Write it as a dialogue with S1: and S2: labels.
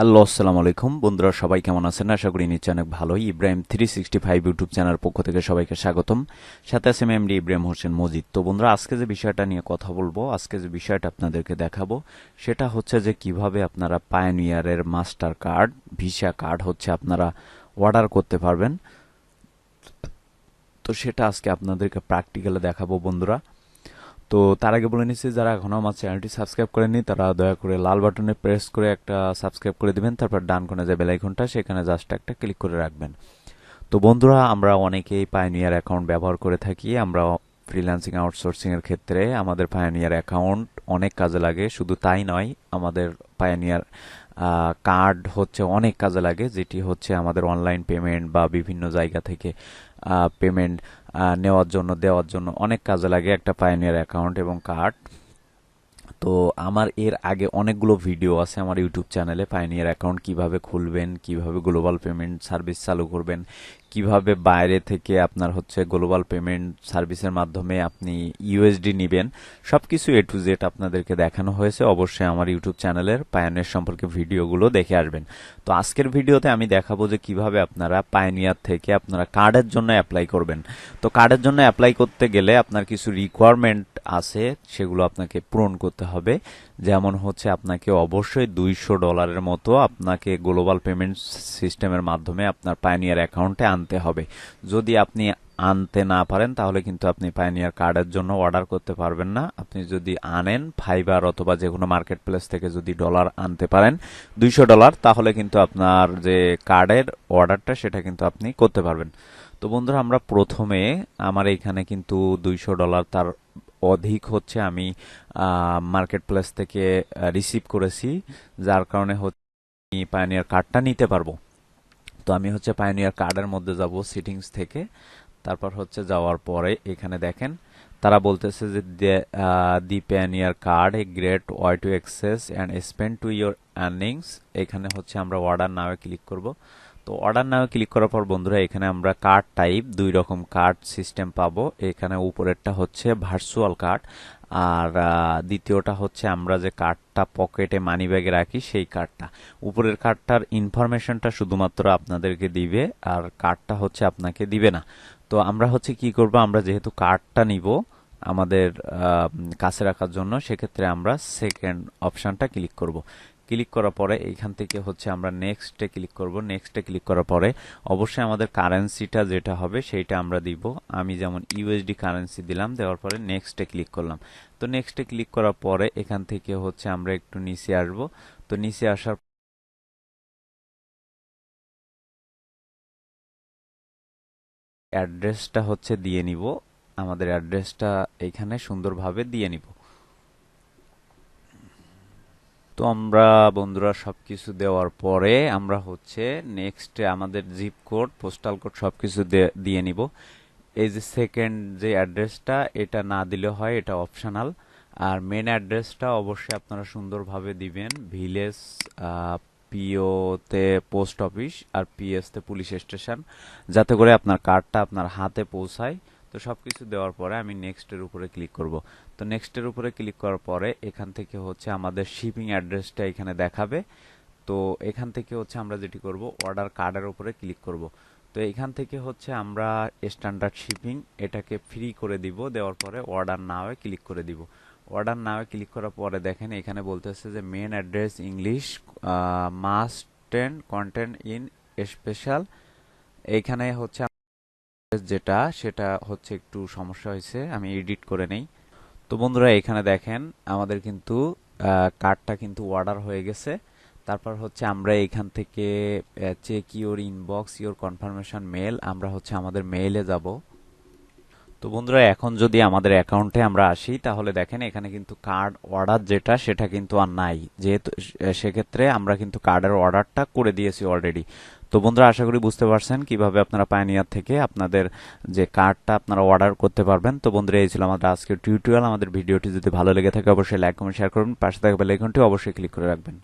S1: Hello, আসসালামু আলাইকুম বন্ধুরা, সবাই কেমন আছেন? আশা করি নিশ্চয় অনেক ভালোই। ইব্রাহিম 365 ইউটিউব চ্যানেল পক্ষ থেকে সবাইকে স্বাগতম। সাথে আছে এমডি ইব্রাহিম হোসেন মজিদ। তো বন্ধুরা, আজকে যে বিষয়টা নিয়ে কথা বলবো, আজকে যে বিষয়টা আপনাদেরকে দেখাবো, সেটা হচ্ছে যে কিভাবে আপনারা পায়োনিয়ারের মাস্টার কার্ড, ভিসা কার্ড হচ্ছে আপনারা অর্ডার করতে পারবেন। তো সেটা আজকে আপনাদেরকে প্র্যাকটিক্যালে দেখাবো বন্ধুরা। তো তার আগে বলে নিচ্ছি, যারা এখনো আমার চ্যানেলটি সাবস্ক্রাইব করেননি তারা দয়া করে লাল বাটনে প্রেস করে একটা সাবস্ক্রাইব করে দিবেন। তারপর ডান কোণে যে বেল আইকনটা, সেখানে জাস্ট একটা ক্লিক করে রাখবেন। তো বন্ধুরা, আমরা অনেকেই পায়োনিয়ার অ্যাকাউন্ট ব্যবহার করে থাকি। আমরা ফ্রিল্যান্সিং আউটসোর্সিং এর ক্ষেত্রে আমাদের পায়োনিয়ার অ্যাকাউন্ট অনেক কাজে লাগে। শুধু তাই নয়, আমাদের পায়োনিয়ার কার্ড হচ্ছে অনেক কাজে লাগে, যেটি হচ্ছে আমাদের অনলাইন পেমেন্ট বা বিভিন্ন জায়গা থেকে পেমেন্ট নেওয়ার জন্য, দেওয়ার জন্য অনেক কাজে লাগে একটা পায়োনিয়ার অ্যাকাউন্ট এবং কার্ড। তো আমার এর আগে অনেকগুলো ভিডিও আছে আমার ইউটিউব চ্যানেলে, পায়োনিয়ার অ্যাকাউন্ট কিভাবে খুলবেন, কিভাবে গ্লোবাল পেমেন্ট সার্ভিস চালু করবেন, কিভাবে বাইরে থেকে আপনার হচ্ছে গ্লোবাল পেমেন্ট সার্ভিসের মাধ্যমে আপনি ইউএসডি নেবেন, সবকিছু এ টু জেড আপনাদেরকে দেখানো হয়েছে। অবশ্যই আমার ইউটিউব চ্যানেলের পায়োনিয়ার সম্পর্কে ভিডিওগুলো দেখে আসবেন। তো আজকের ভিডিওতে আমি দেখাবো যে কিভাবে আপনারা পায়োনিয়ার থেকে আপনারা কার্ডের জন্য অ্যাপ্লাই করবেন। তো কার্ডের জন্য অ্যাপ্লাই করতে গেলে আপনার কিছু রিকোয়ারমেন্ট আছে, সেগুলো আপনাকে পূরণ করতে হবে। যেমন হচ্ছে আপনাকে অবশ্যই $200 মতো আপনাকে গ্লোবাল পেমেন্ট সিস্টেমের মাধ্যমে আপনার পায়োনিয়ার অ্যাকাউন্টে আনতে হবে। যদি আপনি আনতে না পারেন তাহলে কিন্তু আপনি পায়োনিয়ার কার্ডের জন্য অর্ডার করতে পারবেন না। আপনি যদি আনেন ফাইবার অথবা যে কোনো মার্কেট প্লেস থেকে যদি ডলার আনতে পারেন $200, তাহলে কিন্তু আপনার যে কার্ডের অর্ডারটা সেটা কিন্তু আপনি করতে পারবেন। তো বন্ধুরা, আমরা প্রথমে আমার এখানে কিন্তু $200 তার অধিক হচ্ছে আমি মার্কেট প্লেস থেকে রিসিভ করেছি, যার কারণে হচ্ছে আমি পায়োনিয়ার কার্ডটা নিতে পারবো। তো আমি হচ্ছে পায়োনিয়ার কার্ডের মধ্যে যাব সেটিংস থেকে। তারপর হচ্ছে যাওয়ার পরে এখানে দেখেন তারা বলতেছে যে the pioneer card a great way to access and spend to your earnings. এখানে হচ্ছে আমরা অর্ডার নাও ক্লিক করব। তো অর্ডার নাও ক্লিক করার পর বন্ধুরা, এখানে আমরা কার্ড টাইপ দুই রকম কার্ড সিস্টেম পাবো। এখানে উপরেরটা হচ্ছে ভার্চুয়াল কার্ড, আর দ্বিতীয়টা হচ্ছে আমরা যে কার্ডটা পকেটে মানি ব্যাগে রাখি সেই কার্ডটা। উপরের কার্ডটার ইনফরমেশনটা শুধুমাত্র আপনাদেরকে দিবে, আর কার্ডটা হচ্ছে আপনাকে দিবে না। তো আমরা হচ্ছে কি করব, আমরা যেহেতু কার্ডটা নিব আমাদের কাছে রাখার জন্য, সেক্ষেত্রে আমরা সেকেন্ড অপশনটা ক্লিক করব। ক্লিক করার পরে এইখান থেকে হচ্ছে আমরা নেক্সটে ক্লিক করব। নেক্সটে ক্লিক করার পরে অবশ্যই আমাদের কারেন্সিটা যেটা হবে সেইটা আমরা দিব। আমি যেমন ইউএসডি কারেন্সি দিলাম, দেওয়ার পরে নেক্সটে ক্লিক করলাম। তো নেক্সটে ক্লিক করার পরে এখান থেকে হচ্ছে আমরা একটু নিচে আসব। তো নিচে আসার অ্যাড্রেসটা হচ্ছে দিয়ে নিব। আমাদের অ্যাড্রেসটা এখানে সুন্দরভাবে দিয়ে নিব। তো আমরা বন্ধুরা সবকিছু দেওয়ার পরে আমরা হচ্ছে নেক্সট আমাদের জিপ কোড, পোস্টাল কোড সবকিছু দিয়ে নিব। এই যে সেকেন্ড যে অ্যাড্রেসটা, এটা না দিলে হয়, এটা অপশনাল। আর মেন অ্যাড্রেসটা অবশ্যই আপনারা সুন্দরভাবে দিবেন। ভিলেজ, পিওতে পোস্ট অফিস, আর পিএসতে পুলিশ স্টেশন, যাতে করে আপনার কার্ডটা আপনার হাতে পৌঁছায়। তো সবকিছু দেওয়ার পরে আমি নেক্সটের উপরে ক্লিক করব। তো নেক্সটের উপরে ক্লিক করার পরে এখান থেকে হচ্ছে আমাদের শিপিং অ্যাড্রেসটা এখানে দেখাবে। তো এখান থেকে হচ্ছে আমরা যেটি করব, অর্ডার কার্ডের উপরে ক্লিক করব। তো এখান থেকে হচ্ছে আমরা স্ট্যান্ডার্ড শিপিং এটাকে ফ্রি করে দিব। দেওয়ার পরে অর্ডার নাওয়ে ক্লিক করে দিব। অর্ডার নাওয়ে ক্লিক করার পরে দেখেন এখানে বলতেছে যে main address English, must and content in special. এইখানে হচ্ছে যেটা সেটা হচ্ছে একটু সমস্যা হয়েছে, আমি এডিট করে নেই। তো বন্ধুরা, এখানে দেখেন আমাদের কিন্তু কার্ডটা কিন্তু অর্ডার হয়ে গেছে। তারপর হচ্ছে আমরা এখান থেকে check your inbox your confirmation mail, আমরা হচ্ছে আমাদের মেইলে যাব। তো বন্ধুরা, এখন যদি আমাদের অ্যাকাউন্টে আমরা আসি, তাহলে দেখেন এখানে কিন্তু কার্ড অর্ডার যেটা সেটা কিন্তু আর নাই, যেহেতু সেক্ষেত্রে আমরা কিন্তু কার্ডের অর্ডারটা করে দিয়েছি অলরেডি। তো বন্ধুরা, আশা করি বুঝতে পারছেন কিভাবে আপনারা পায়োনিয়ার থেকে আপনাদের যে কার্ডটা আপনারা অর্ডার করতে পারবেন। তো বন্ধুরা, এই ছিল আমাদের আজকের টিউটোরিয়াল। আমাদের ভিডিওটি যদি ভালো লেগে থাকে অবশ্যই লাইক কমেন্ট শেয়ার করবেন, পাশে থাকা বেল আইকনটি অবশ্যই ক্লিক করে রাখবেন।